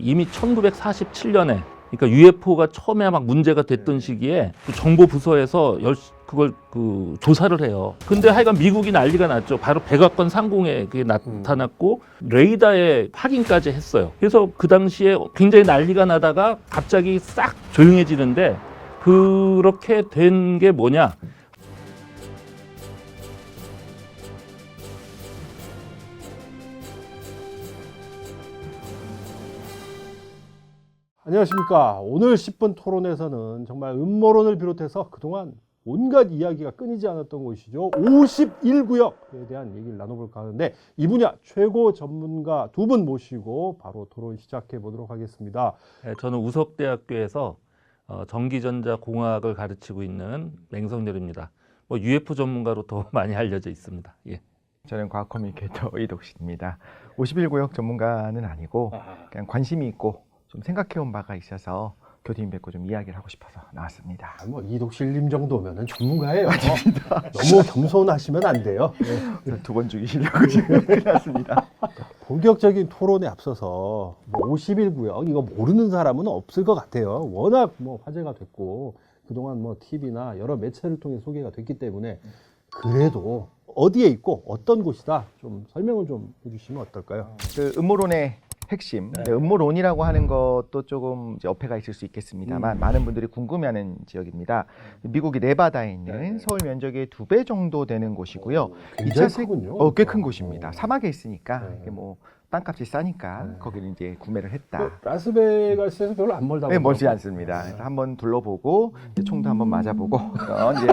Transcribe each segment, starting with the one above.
이미 1947년에 그러니까 UFO가 처음에 막 문제가 됐던 시기에 그 정보부서에서 그걸 조사를 해요. 근데 하여간 미국이 난리가 났죠. 바로 백악관 상공에 그게 나타났고 레이더에 확인까지 했어요. 그래서 그 당시에 굉장히 난리가 나다가 갑자기 싹 조용해지는데 그렇게 된 게 뭐냐? 안녕하십니까. 오늘 10분 토론에서는 정말 음모론을 비롯해서 그동안 온갖 이야기가 끊이지 않았던 곳이죠. 51구역에 대한 얘기를 나눠볼까 하는데 이 분야 최고 전문가 두 분 모시고 바로 토론 시작해 보도록 하겠습니다. 네, 저는 우석대학교에서 전기전자공학을 가르치고 있는 맹성렬입니다. 뭐 UFO 전문가로 더 많이 알려져 있습니다. 예. 저는 과학 커뮤니케이터 이덕식입니다. 51구역 전문가는 아니고 그냥 관심이 있고 좀 생각해온 바가 있어서 교수님 뵙고 좀 이야기를 하고 싶어서 나왔습니다. 뭐 이독실님 정도면은 전문가예요. 너무 겸손하시면 안 돼요. 네. 두 번 죽이시려고 지금 큰일 났습니다. 본격적인 토론에 앞서서 뭐 51구역 이거 모르는 사람은 없을 것 같아요. 워낙 뭐 화제가 됐고 그동안 뭐 TV나 여러 매체를 통해 소개가 됐기 때문에 그래도 어디에 있고 어떤 곳이다 좀 설명을 좀 해주시면 어떨까요? 그 음모론의 핵심, 음모론이라고 하는 것도 조금 이제 어폐가 있을 수 있겠습니다만 많은 분들이 궁금해하는 지역입니다. 미국이 네바다에 있는 서울 면적의 2배 정도 되는 곳이고요. 굉장히 크군요. 꽤 큰 곳입니다. 사막에 있으니까 이게 뭐 땅값이 싸니까 거기를 이제 구매를 했다. 라스베가스에서 별로 안 멀다고. 네, 멀지 않습니다. 그래서 한번 둘러보고 이제 총도 한번 맞아보고 이제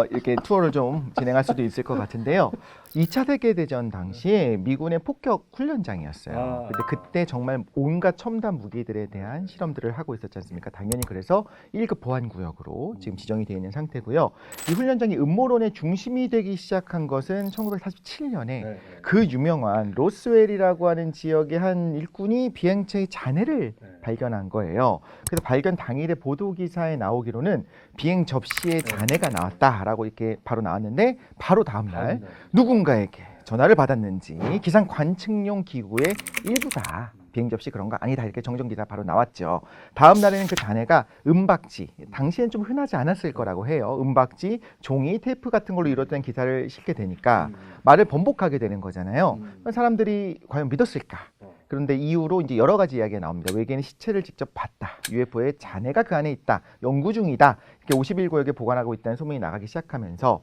이렇게 투어를 좀 진행할 수도 있을 것 같은데요. 2차 세계대전 당시에 미군의 폭격 훈련장이었어요. 근데 그때 정말 온갖 첨단 무기들에 대한 실험들을 하고 있었지 않습니까? 당연히 그래서 1급 보안구역으로 지금 지정이 되어 있는 상태고요. 이 훈련장이 음모론의 중심이 되기 시작한 것은 1947년에 그 유명한 로스웰이라고 하는 지역의 한 일꾼이 비행체의 잔해를 발견한 거예요. 그래서 발견 당일의 보도기사에 나오기로는 비행 접시에 잔해가 나왔다라고 이렇게 바로 나왔는데 바로 다음날 누군가에게 전화를 받았는지 기상 관측용 기구의 일부다. 비행 접시 그런 거 아니다 이렇게 정정기사 바로 나왔죠. 다음 날에는 그 잔해가 은박지, 당시엔 좀 흔하지 않았을 거라고 해요. 은박지, 종이, 테이프 같은 걸로 이루어진 기사를 실게 되니까 말을 번복하게 되는 거잖아요. 사람들이 과연 믿었을까? 그런데 이후로 이제 여러 가지 이야기가 나옵니다. 외계인은 시체를 직접 봤다. UFO의 잔해가 그 안에 있다. 연구 중이다. 이렇게 51구역에 보관하고 있다는 소문이 나가기 시작하면서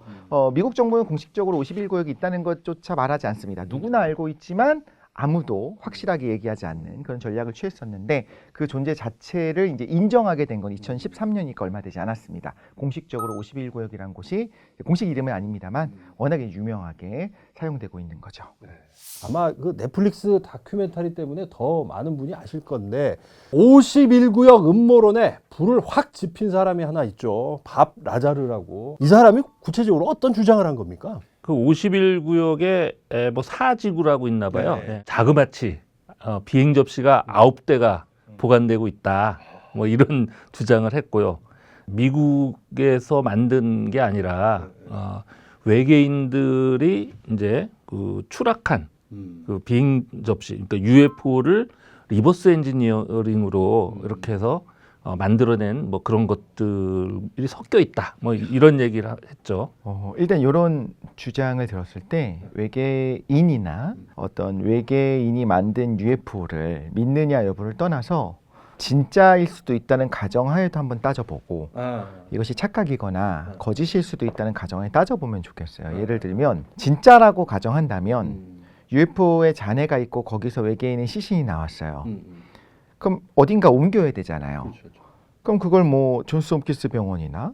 미국 정부는 공식적으로 51구역이 있다는 것조차 말하지 않습니다. 누구나 알고 있지만 아무도 확실하게 얘기하지 않는 그런 전략을 취했었는데 그 존재 자체를 이제 인정하게 된 건 2013년이니까 얼마 되지 않았습니다. 공식적으로 51구역이라는 곳이 공식 이름은 아닙니다만 워낙에 유명하게 사용되고 있는 거죠. 아마 그 넷플릭스 다큐멘터리 때문에 더 많은 분이 아실 건데 51구역 음모론에 불을 확 지핀 사람이 하나 있죠. 밥 라자르라고. 이 사람이 구체적으로 어떤 주장을 한 겁니까? 그 51구역에 뭐 사지구라고 있나 봐요. 네. 자그마치 비행 접시가 9대가 보관되고 있다. 뭐 이런 주장을 했고요. 미국에서 만든 게 아니라 외계인들이 이제 그 추락한 그 비행 접시, 그러니까 UFO를 리버스 엔지니어링으로 이렇게 해서 만들어낸 뭐 그런 것들이 섞여 있다. 뭐 이런 얘기를 했죠. 일단 이런 주장을 들었을 때 외계인이나 어떤 외계인이 만든 UFO를 믿느냐 여부를 떠나서 진짜일 수도 있다는 가정하에도 한번 따져보고 이것이 착각이거나 거짓일 수도 있다는 가정하에 따져보면 좋겠어요. 예를 들면 진짜라고 가정한다면 UFO에 잔해가 있고 거기서 외계인의 시신이 나왔어요. 그럼 어딘가 옮겨야 되잖아요. 그럼 그걸 뭐 존스 홈키스 병원이나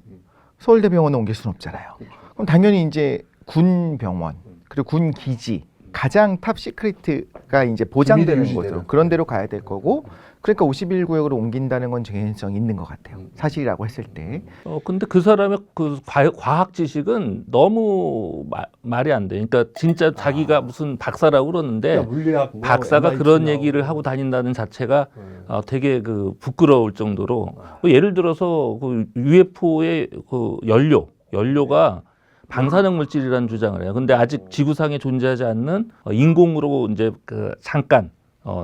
서울대병원에 옮길 수는 없잖아요. 그럼 당연히 이제 군 병원 그리고 군 기지 가장 탑 시크릿가 이제 보장되는 거죠. 그런 데로 가야 될 거고 그러니까 51구역으로 옮긴다는 건 개연성이 있는 것 같아요. 사실이라고 했을 때. 근데 그 사람의 그 과학 지식은 너무 말이 안 돼. 그러니까 진짜 자기가 무슨 박사라고 그러는데 물리학, 뭐 박사가 MIT 그런 나오고. 얘기를 하고 다닌다는 자체가 되게 그 부끄러울 정도로 예를 들어서 그 UFO의 그 연료가 방사능 물질이라는 주장을 해요. 근데 아직 지구상에 존재하지 않는 인공으로 이제 그 잠깐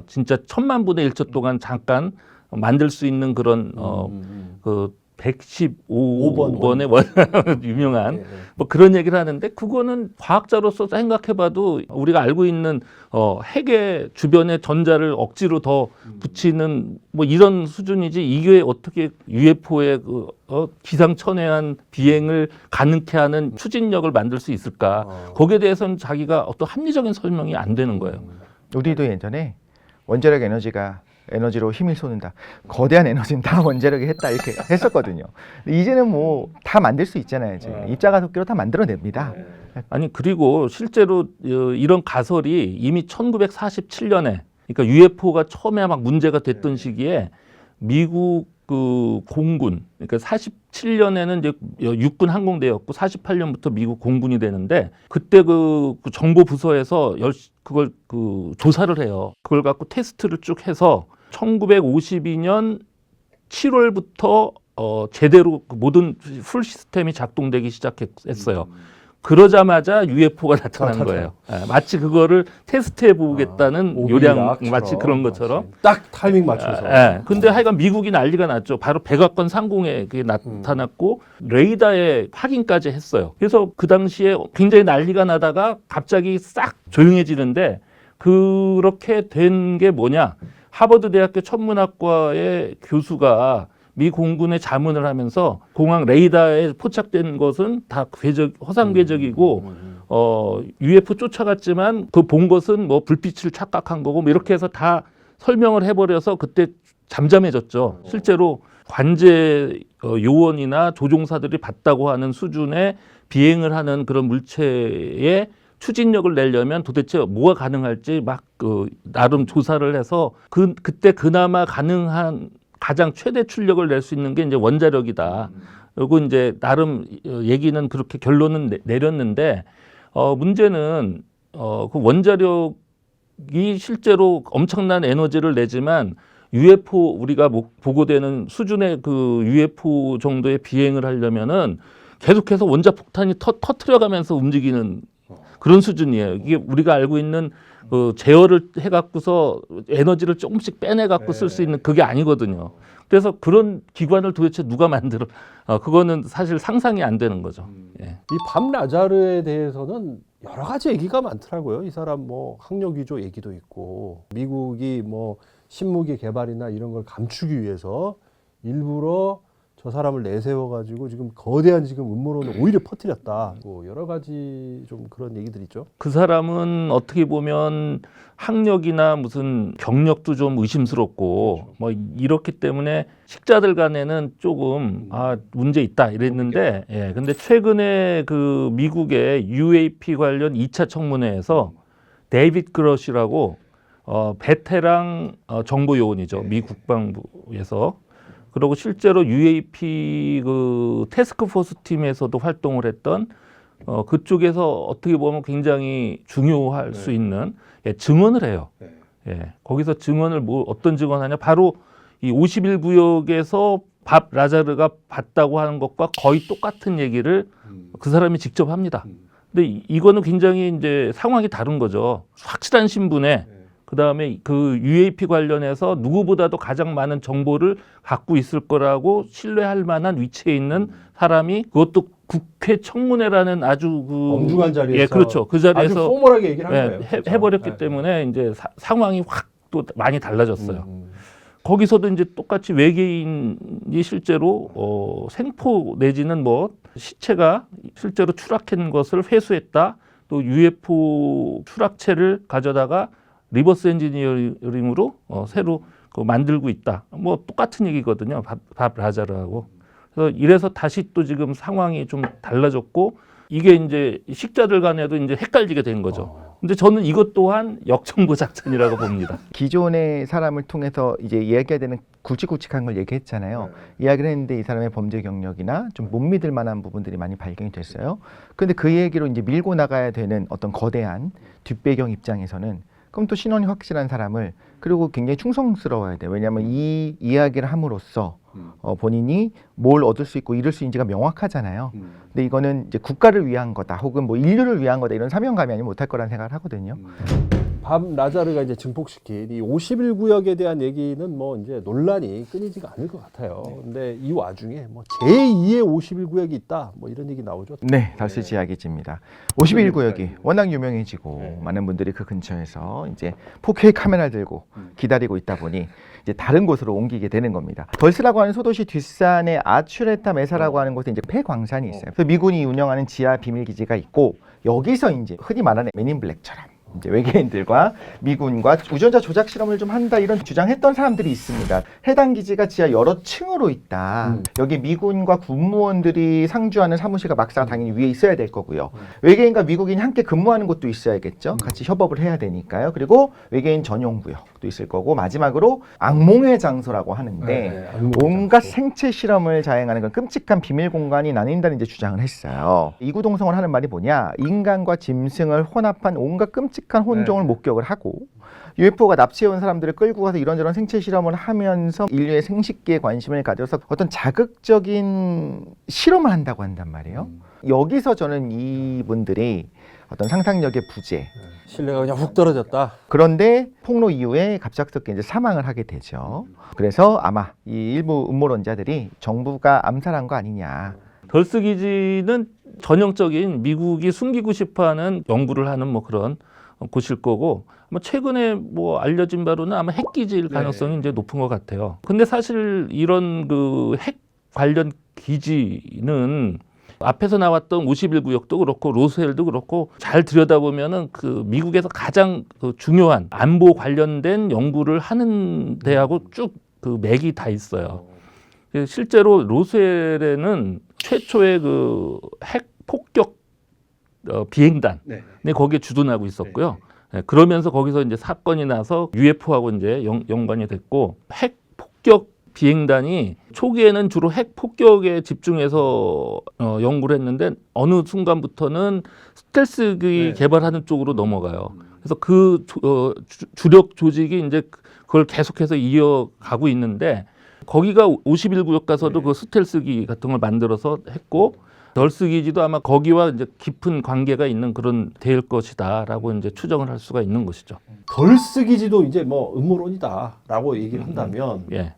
진짜 1000만 분의 1초 동안 잠깐 만들 수 있는 그런 그 115번의 유명한 뭐 그런 얘기를 하는데, 그거는 과학자로서 생각해봐도 우리가 알고 있는 핵의 주변에 전자를 억지로 더 붙이는 뭐 이런 수준이지, 이게 어떻게 UFO의 그 기상천외한 비행을 가능케 하는 추진력을 만들 수 있을까? 거기에 대해서는 자기가 어떤 합리적인 설명이 안 되는 거예요. 우리도 예전에 원자력 에너지로 힘을 쏟는다, 거대한 에너지는 다 원자력이 했다, 이렇게 했었거든요. 근데 이제는 뭐 다 만들 수 있잖아요. 이제 입자가속기로 다 만들어냅니다. 아니, 그리고 실제로 이런 가설이 이미 1947년에, 그러니까 UFO가 처음에 막 문제가 됐던 시기에 미국 그 공군, 그러니까 47년에는 이제 육군 항공대였고 48년부터 미국 공군이 되는데, 그때 그 정보 부서에서 그걸 그 조사를 해요. 그걸 갖고 테스트를 쭉 해서 1952년 7월부터 제대로 그 모든 풀 시스템이 작동되기 시작했어요. 그러자마자 UFO가 나타난 거예요. 예, 마치 그거를 테스트해 보겠다는 요량, 마치 그런 것처럼. 딱 타이밍 맞춰서. 예. 근데 하여간 미국이 난리가 났죠. 바로 백악관 상공에 그게 나타났고 레이더에 확인까지 했어요. 그래서 그 당시에 굉장히 난리가 나다가 갑자기 싹 조용해지는데, 그렇게 된 게 뭐냐? 하버드 대학교 천문학과의 교수가 미 공군에 자문을 하면서 공항 레이더에 포착된 것은 다 허상 궤적이고 UFO 쫓아갔지만 그 본 것은 뭐 불빛을 착각한 거고 뭐 이렇게 해서 다 설명을 해버려서 그때 잠잠해졌죠. 실제로 관제 요원이나 조종사들이 봤다고 하는 수준의 비행을 하는 그런 물체의 추진력을 내려면 도대체 뭐가 가능할지 막 나름 조사를 해서 그때 그나마 가능한 가장 최대 출력을 낼 수 있는 게 이제 원자력이다. 그리고 이제 나름 얘기는 그렇게 결론은 내렸는데, 문제는 그 원자력이 실제로 엄청난 에너지를 내지만 UFO, 우리가 보고되는 수준의 그 UFO 정도의 비행을 하려면은 계속해서 원자폭탄이 터트려가면서 움직이는 그런 수준이에요. 이게 우리가 알고 있는 제어를 해갖고서 에너지를 조금씩 빼내갖고 쓸 수 있는 그게 아니거든요. 그래서 그런 기관을 도대체 누가 만들어? 그거는 사실 상상이 안 되는 거죠. 예. 이 밤 라자르에 대해서는 여러 가지 얘기가 많더라고요. 이 사람 뭐 학력 위조 얘기도 있고, 미국이 뭐 신무기 개발이나 이런 걸 감추기 위해서 일부러 저 사람을 내세워가지고 지금 거대한 지금 음모론을 오히려 퍼뜨렸다. 뭐 여러 가지 좀 그런 얘기들이 있죠. 그 사람은 어떻게 보면 학력이나 무슨 경력도 좀 의심스럽고 뭐 이렇기 때문에 식자들 간에는 조금 문제 있다 이랬는데, 예. 근데 최근에 그 미국의 UAP 관련 2차 청문회에서 데이빗 그러시라고 베테랑 정보 요원이죠. 미 국방부에서. 그리고 실제로 UAP 그 태스크포스 팀에서도 활동을 했던 그쪽에서 어떻게 보면 굉장히 중요할 수 있는 증언을 해요. 예, 거기서 증언을 어떤 증언하냐? 바로 이 51구역에서 밥 라자르가 봤다고 하는 것과 거의 똑같은 얘기를 그 사람이 직접 합니다. 근데 이거는 굉장히 이제 상황이 다른 거죠. 확실한 신분에 그다음에 그 UAP 관련해서 누구보다도 가장 많은 정보를 갖고 있을 거라고 신뢰할 만한 위치에 있는 사람이, 그것도 국회 청문회라는 아주 그 엄중한 자리에서, 예, 그렇죠. 그 자리에서 아주 포멀하게 얘기를 한 거예요. 해버렸기 때문에 이제 상황이 확 또 많이 달라졌어요. 거기서도 이제 똑같이 외계인이 실제로 생포 내지는 뭐 시체가 실제로 추락한 것을 회수했다. 또 UFO 추락체를 가져다가 리버스 엔지니어링으로 새로 만들고 있다. 뭐 똑같은 얘기거든요. 밥 라자르하고. 그래서 이래서 다시 또 지금 상황이 좀 달라졌고, 이게 이제 식자들 간에도 이제 헷갈리게 된 거죠. 근데 저는 이것 또한 역정보 작전이라고 봅니다. 기존의 사람을 통해서 이제 이야기해야 되는 굵직굵직한 걸 얘기했잖아요. 이야기를 했는데 이 사람의 범죄 경력이나 좀 못 믿을 만한 부분들이 많이 발견이 됐어요. 그런데 그 얘기로 이제 밀고 나가야 되는 어떤 거대한 뒷배경 입장에서는, 그럼 또 신원이 확실한 사람을, 그리고 굉장히 충성스러워야 돼요. 왜냐하면 이 이야기를 함으로써 본인이 뭘 얻을 수 있고 잃을 수 있는지가 명확하잖아요. 근데 이거는 이제 국가를 위한 거다, 혹은 뭐 인류를 위한 거다, 이런 사명감이 아니면 못할 거라는 생각을 하거든요. 밥 라자르가 이제 증폭시킨 이 51구역에 대한 얘기는 뭐 이제 논란이 끊이지가 않을 것 같아요. 근데 이 와중에 뭐 제2의 51구역이 있다. 뭐 이런 얘기 나오죠. 네, 달수지 이야기입니다. 51구역이 워낙 유명해지고 많은 분들이 그 근처에서 이제 4K 카메라 들고 기다리고 있다 보니 이제 다른 곳으로 옮기게 되는 겁니다. 덜스라고 하는 소도시 뒷산에 아츄레타 메사라고 하는 곳에 이제 폐광산이 있어요. 그래서 미군이 운영하는 지하 비밀 기지가 있고 여기서 이제 흔히 말하는 맨인 블랙처럼 이제 외계인들과 미군과 우전자 조작 실험을 좀 한다 이런 주장했던 사람들이 있습니다. 해당 기지가 지하 여러 층으로 있다. 여기 미군과 군무원들이 상주하는 사무실과 막사가 당연히 위에 있어야 될 거고요. 외계인과 미국인이 함께 근무하는 곳도 있어야겠죠. 같이 협업을 해야 되니까요. 그리고 외계인 전용 구역도 있을 거고 마지막으로 악몽의 장소라고 하는데 온갖 생체 실험을 자행하는 그런 끔찍한 비밀 공간이 나뉜다는 이제 주장을 했어요. 이구동성을 하는 말이 뭐냐? 인간과 짐승을 혼합한 온갖 끔찍한 혼종을 목격을 하고 UFO가 납치해온 사람들을 끌고 가서 이런저런 생체 실험을 하면서 인류의 생식기에 관심을 가져서 어떤 자극적인 실험을 한다고 한단 말이에요. 여기서 저는 이분들이 어떤 상상력의 부재, 신뢰가 그냥 훅 떨어졌다. 그런데 폭로 이후에 갑작스럽게 이제 사망을 하게 되죠. 그래서 아마 이 일부 음모론자들이 정부가 암살한 거 아니냐. 덜스 기지는 전형적인 미국이 숨기고 싶어하는 연구를 하는 뭐 그런 곳일 거고, 아마 최근에 뭐 알려진 바로는 아마 핵 기지일 가능성이 이제 높은 것 같아요. 근데 사실 이런 그 핵 관련 기지는 앞에서 나왔던 51구역도 그렇고 로스웰도 그렇고 잘 들여다보면은 그 미국에서 가장 그 중요한 안보 관련된 연구를 하는 데하고 쭉 그 맥이 다 있어요. 실제로 로스웰에는 최초의 그 핵 폭격 비행단, 네, 거기에 주둔하고 있었고요. 네, 그러면서 거기서 이제 사건이 나서 UFO하고 이제 연관이 됐고, 핵 폭격 비행단이 초기에는 주로 핵 폭격에 집중해서 연구를 했는데 어느 순간부터는 스텔스기 개발하는 쪽으로 넘어가요. 그래서 그 주력 조직이 이제 그걸 계속해서 이어가고 있는데, 거기가 51구역 가서도 그 스텔스기 같은 걸 만들어서 했고, 덜스 기지도 아마 거기와 이제 깊은 관계가 있는 그런 될 것이다라고 이제 추정을 할 수가 있는 것이죠. 덜스 기지도 이제 뭐 음모론이다라고 얘기를 한다면 예.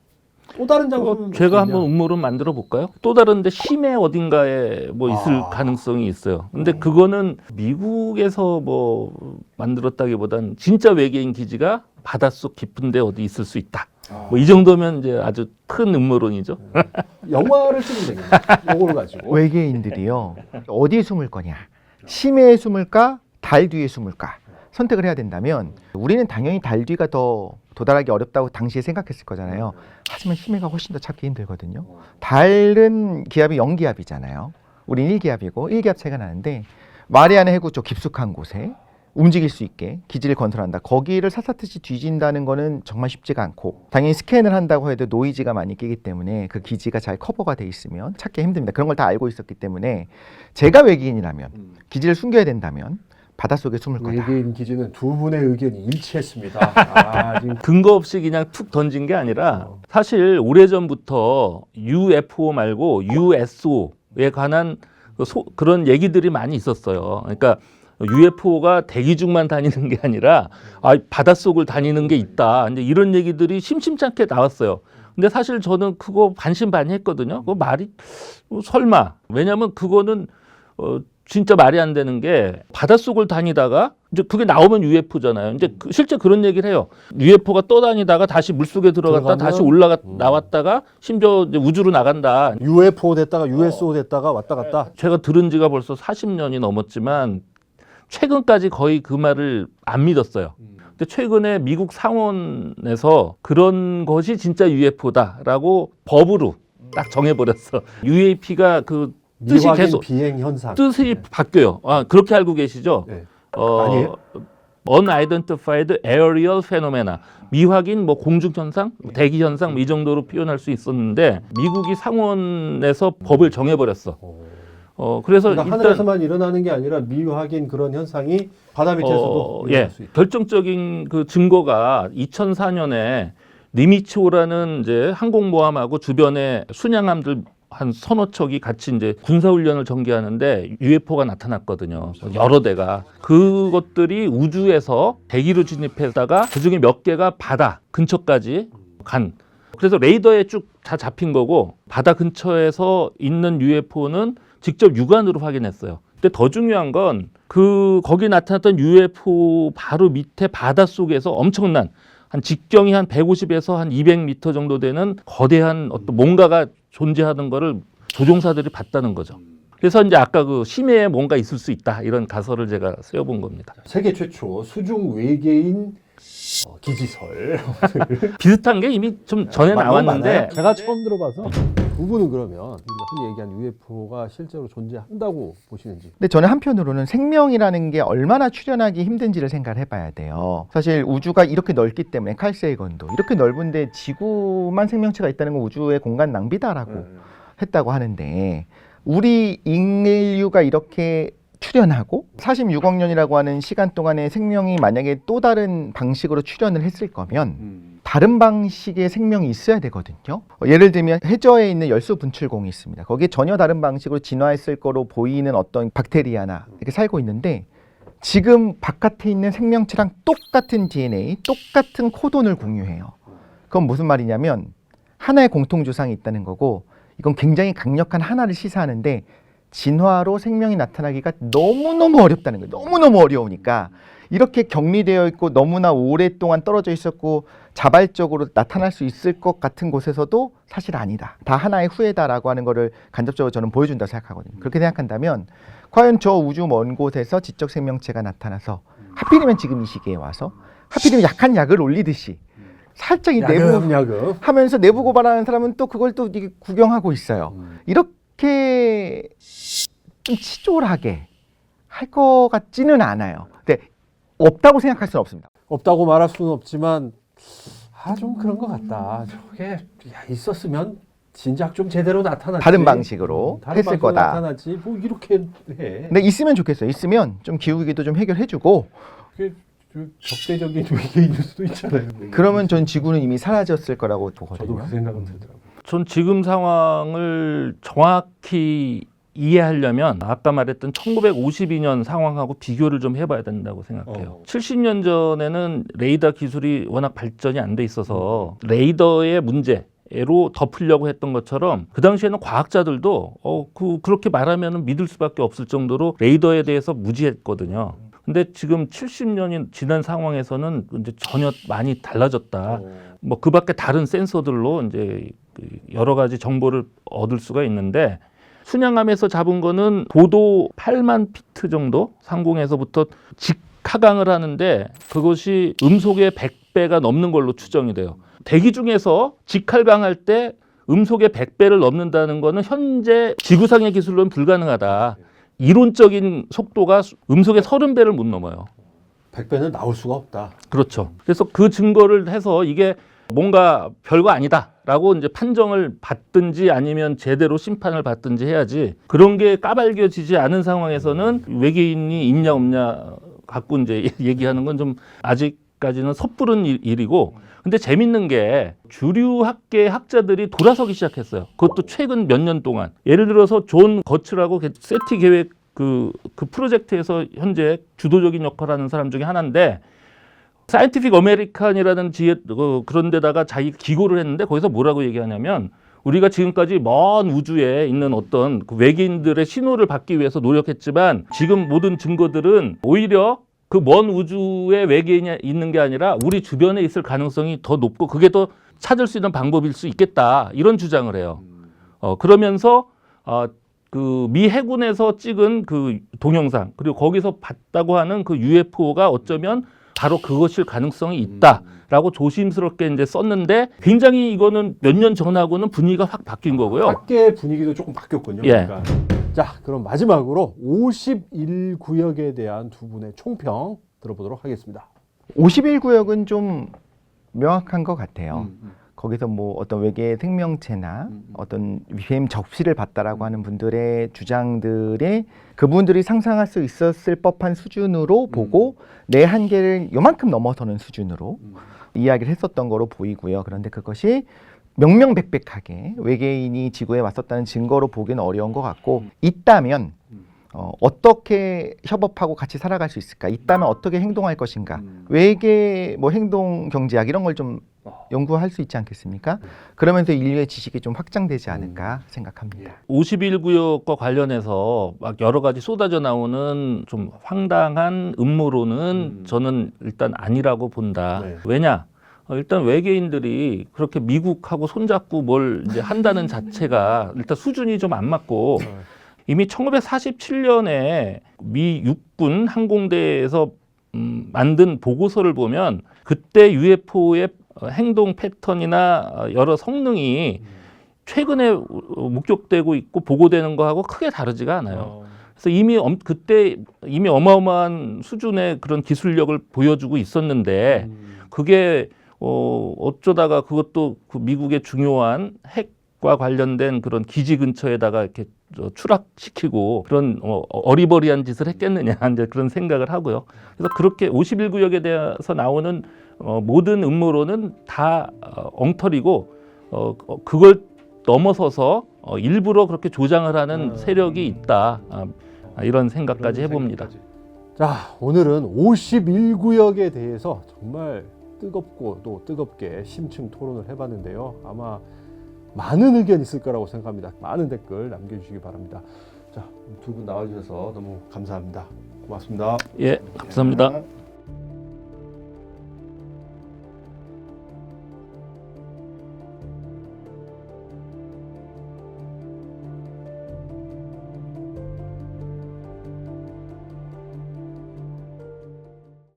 또 다른 장소는 제가 없겠냐? 한번 음모론 만들어 볼까요? 또 다른데 심해 어딘가에 뭐 있을 가능성이 있어요. 근데 그거는 미국에서 뭐 만들었다기보단 진짜 외계인 기지가 바닷속 깊은데 어디 있을 수 있다. 뭐 이 정도면 이제 아주 큰 음모론이죠. 영화를 찍으면 되겠네. 이걸 가지고. 외계인들이요. 어디에 숨을 거냐? 심해에 숨을까? 달 뒤에 숨을까? 선택을 해야 된다면 우리는 당연히 달 뒤가 더 도달하기 어렵다고 당시에 생각했을 거잖아요. 하지만 심해가 훨씬 더 찾기 힘들거든요. 달은 기압이 0기압이잖아요. 우린 1기압이고 1기압 차이가 나는데 마리아나 해구 쪽 깊숙한 곳에 움직일 수 있게 기지를 건설한다. 거기를 사사듯이 뒤진다는 거는 정말 쉽지가 않고, 당연히 스캔을 한다고 해도 노이즈가 많이 끼기 때문에 그 기지가 잘 커버가 돼 있으면 찾기 힘듭니다. 그런 걸 다 알고 있었기 때문에 제가 외계인이라면 기지를 숨겨야 된다면 바닷속에 숨을 거다. 외계인 기지는 두 분의 의견이 일치했습니다. 지금 근거 없이 그냥 툭 던진 게 아니라 사실 오래전부터 UFO 말고 USO에 관한 그런 얘기들이 많이 있었어요. 그러니까 UFO가 대기 중만 다니는 게 아니라 바닷속을 다니는 게 있다. 이제 이런 얘기들이 심심찮게 나왔어요. 근데 사실 저는 그거 반신반의했거든요. 그거 말이 설마. 왜냐하면 그거는 진짜 말이 안 되는 게, 바닷속을 다니다가 이제 그게 나오면 UFO잖아요. 이제 실제 그런 얘기를 해요. UFO가 떠다니다가 다시 물속에 들어갔다 다시 나왔다가 심지어 이제 우주로 나간다. UFO 됐다가 USO 됐다가 왔다 갔다. 제가 들은 지가 벌써 40년이 넘었지만 최근까지 거의 그 말을 안 믿었어요. 근데 최근에 미국 상원에서 그런 것이 진짜 UFO다라고 법으로 딱 정해버렸어. UAP가 그 뜻이 미확인 계속 비행 현상. 뜻이 바뀌어요. 그렇게 알고 계시죠? 네. 아니에요? Unidentified Aerial Phenomena, 미확인 뭐 공중 현상, 대기 현상 뭐 이 정도로 표현할 수 있었는데 미국이 상원에서 법을 정해버렸어. 그래서 그러니까 일단 하늘에서만 일어나는 게 아니라 미확인 그런 현상이 바다 밑에서도 일어날 수 있다. 결정적인 그 증거가 2004년에 니미츠호라는 이제 항공모함하고 주변에 순양함들 한 서너 척이 같이 이제 군사훈련을 전개하는데 UFO가 나타났거든요. 여러 대가. 그것들이 우주에서 대기로 진입했다가 그중에 몇 개가 바다 근처까지 간. 그래서 레이더에 쭉 다 잡힌 거고 바다 근처에서 있는 UFO는 직접 육안으로 확인했어요. 근데 더 중요한 건 거기 나타났던 UFO 바로 밑에 바닷속에서 엄청난 한 직경이 한 150에서 한 200m 정도 되는 거대한 어떤 뭔가가 존재하는 거를 조종사들이 봤다는 거죠. 그래서 이제 아까 그 심해에 뭔가 있을 수 있다 이런 가설을 제가 세워본 겁니다. 세계 최초 수중 외계인 기지설. 비슷한 게 이미 좀 전에 나왔는데 많아요? 제가 처음 들어봐서 두 분은 그러면 우리가 흔히 얘기한 UFO가 실제로 존재한다고 보시는지. 근데 저는 한편으로는 생명이라는 게 얼마나 추론하기 힘든지를 생각을 해봐야 돼요. 사실 우주가 이렇게 넓기 때문에 칼 세이건도 이렇게 넓은데 지구만 생명체가 있다는 건 우주의 공간 낭비다라고 했다고 하는데 우리 인류가 이렇게 출현하고 46억 년이라고 하는 시간 동안에 생명이 만약에 또 다른 방식으로 출현을 했을 거면 다른 방식의 생명이 있어야 되거든요. 예를 들면 해저에 있는 열수 분출공이 있습니다. 거기에 전혀 다른 방식으로 진화했을 거로 보이는 어떤 박테리아나 이렇게 살고 있는데 지금 바깥에 있는 생명체랑 똑같은 DNA, 똑같은 코돈을 공유해요. 그건 무슨 말이냐면 하나의 공통조상이 있다는 거고 이건 굉장히 강력한 하나를 시사하는데 진화로 생명이 나타나기가 너무너무 어렵다는 거예요. 너무너무 어려우니까 이렇게 격리되어 있고 너무나 오랫동안 떨어져 있었고 자발적으로 나타날 수 있을 것 같은 곳에서도 사실 아니다. 다 하나의 후예다라고 하는 거를 간접적으로 저는 보여준다고 생각하거든요. 그렇게 생각한다면 과연 저 우주 먼 곳에서 지적 생명체가 나타나서 하필이면 지금 이 시기에 와서 하필이면 약한 약을 올리듯이 살짝 이 내부 야금. 하면서 내부 고발하는 사람은 또 그걸 또 이게 구경하고 있어요. 이렇게 좀 치졸하게 할 것 같지는 않아요. 근데 없다고 생각할 수는 없습니다. 없다고 말할 수는 없지만 좀 그런 것 같다. 저게 있었으면 진작 좀 제대로 나타났지. 다른 방식으로 다른 했을 방식으로 거다. 나타났지. 뭐 이렇게 해. 근데 있으면 좋겠어요. 있으면 좀 기후위기도 좀 해결해주고 그게 좀 적대적인 외계인일 수도 있잖아요. 그러면 전 지구는 이미 사라졌을 거라고 보거든요. 저도 그 생각은 들더라고요. 전 지금 상황을 정확히 이해하려면 아까 말했던 1952년 상황하고 비교를 좀 해봐야 된다고 생각해요. 70년 전에는 레이더 기술이 워낙 발전이 안 돼 있어서 레이더의 문제로 덮으려고 했던 것처럼 그 당시에는 과학자들도 그렇게 말하면 믿을 수밖에 없을 정도로 레이더에 대해서 무지했거든요. 근데 지금 70년이 지난 상황에서는 이제 전혀 많이 달라졌다. 뭐 그 밖에 다른 센서들로 이제 여러 가지 정보를 얻을 수가 있는데 순양함에서 잡은 거는 고도 8만 피트 정도 상공에서부터 직하강을 하는데 그것이 음속의 100배가 넘는 걸로 추정이 돼요. 대기 중에서 직할강할 때 음속의 100배를 넘는다는 거는 현재 지구상의 기술로는 불가능하다. 이론적인 속도가 음속의 30배를 못 넘어요. 100배는 나올 수가 없다. 그렇죠. 그래서 그 증거를 해서 이게 뭔가 별거 아니다라고 이제 판정을 받든지 아니면 제대로 심판을 받든지 해야지 그런 게 까발겨지지 않은 상황에서는 외계인이 있냐 없냐 갖고 이제 얘기하는 건 좀 아직까지는 섣부른 일이고 근데 재밌는 게 주류 학계 학자들이 돌아서기 시작했어요. 그것도 최근 몇 년 동안. 예를 들어서 존 거츠라고 세티 계획 그 프로젝트에서 현재 주도적인 역할을 하는 사람 중에 하나인데 사이언티픽 어메리칸이라는 그런 데다가 자기 기고를 했는데 거기서 뭐라고 얘기하냐면 우리가 지금까지 먼 우주에 있는 어떤 그 외계인들의 신호를 받기 위해서 노력했지만 지금 모든 증거들은 오히려 그 먼 우주에 외계인이 있는 게 아니라 우리 주변에 있을 가능성이 더 높고 그게 더 찾을 수 있는 방법일 수 있겠다 이런 주장을 해요. 그러면서 그 미 해군에서 찍은 그 동영상 그리고 거기서 봤다고 하는 그 UFO가 어쩌면 바로 그것일 가능성이 있다라고 조심스럽게 이제 썼는데 굉장히 이거는 몇 년 전하고는 분위기가 확 바뀐 거고요. 학계 분위기도 조금 바뀌었군요. 예. 그러니까. 자, 그럼 마지막으로 51구역에 대한 두 분의 총평 들어보도록 하겠습니다. 51구역은 좀 명확한 것 같아요. 거기서 뭐 어떤 외계 생명체나 어떤 위험 적시를 봤다라고 하는 분들의 주장들에 그분들이 상상할 수 있었을 법한 수준으로 보고 내 한계를 요만큼 넘어서는 수준으로 이야기를 했었던 거로 보이고요. 그런데 그것이 명명백백하게 외계인이 지구에 왔었다는 증거로 보기는 어려운 것 같고 있다면 어떻게 협업하고 같이 살아갈 수 있을까? 있다면 어떻게 행동할 것인가? 외계 뭐 행동 경제학 이런 걸 좀 연구할 수 있지 않겠습니까? 그러면서 인류의 지식이 좀 확장되지 않을까 생각합니다. 51구역과 관련해서 막 여러 가지 쏟아져 나오는 좀 황당한 음모론은 저는 일단 아니라고 본다. 네. 왜냐? 일단 외계인들이 그렇게 미국하고 손잡고 뭘 이제 한다는 자체가 일단 수준이 좀 안 맞고 이미 1947년에 미 육군 항공대에서 만든 보고서를 보면 그때 UFO의 행동 패턴이나 여러 성능이 최근에 목격되고 있고 보고되는 거하고 크게 다르지가 않아요. 그래서 이미 그때 이미 어마어마한 수준의 그런 기술력을 보여주고 있었는데 그게 어쩌다가 그것도 그 미국의 중요한 핵과 관련된 그런 기지 근처에다가 이렇게 추락시키고 그런 어리버리한 짓을 했겠느냐 이제 그런 생각을 하고요. 그래서 그렇게 51구역에 대해서 나오는 모든 음모론은 다 엉터리고 그걸 넘어서서 일부러 그렇게 조장을 하는 세력이 있다. 이런 생각까지 해봅니다. 자, 오늘은 51구역에 대해서 정말 뜨겁고 또 뜨겁게 심층 토론을 해봤는데요. 아마 많은 의견 있을 거라고 생각합니다. 많은 댓글 남겨주시기 바랍니다. 자, 두 분 나와주셔서 너무 감사합니다. 고맙습니다. 예, 감사합니다.